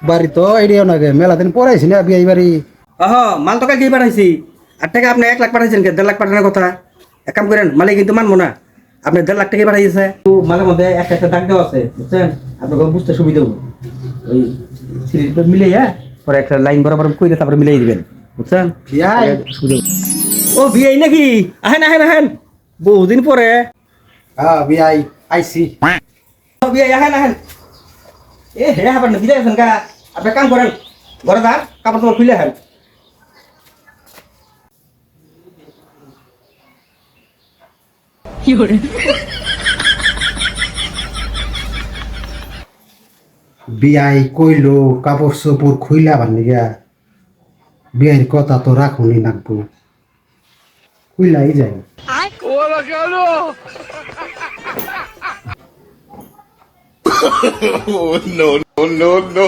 বাড়ি তো এরিয়াও না গে মেলা দিন পড়াইছি না বিয়ে বাড়ি। মাল তো কালকেই পাঠাইছি। আর টাকা আপনি 1 লাখ পাঠাইছেন, 1.5 লাখ পাঠানোর কথা। এক কাম করেন, মালিক কিন্তু মানবো না। আপনি 1.5 লাখ টাকা পাঠাইছে, তো মালের মধ্যে একটা একটা দাগ দেওয়া আছে, বুঝছেন? আপনাকে বুঝতে সুবিধা হবে। ওই সিরিজটা মিলাইয়া পরে একটা লাইন বরাবর কইলে তারপরে মিলাই দিবেন, বুঝছেন? বিয়াই সুবিধা হবে। ও বিয়াই নাকি? আহেন আহেন আহেন, বহুদিন পরে। বিয়াই আইছি। ও বিয়াই আহেন আহেন। হে হাবার না বিদায় আছেন কা? আপনি কাম করেন, ঘরে যান, কাপড় তোমার খুলে আহেন। বিয়াই কইলো কাপড় চোপড় খুইলা বান্ধিগা বিয়ের কথা তো রাখুনি নাকবো খুইলাই যায়। Oh, no, no, no, no.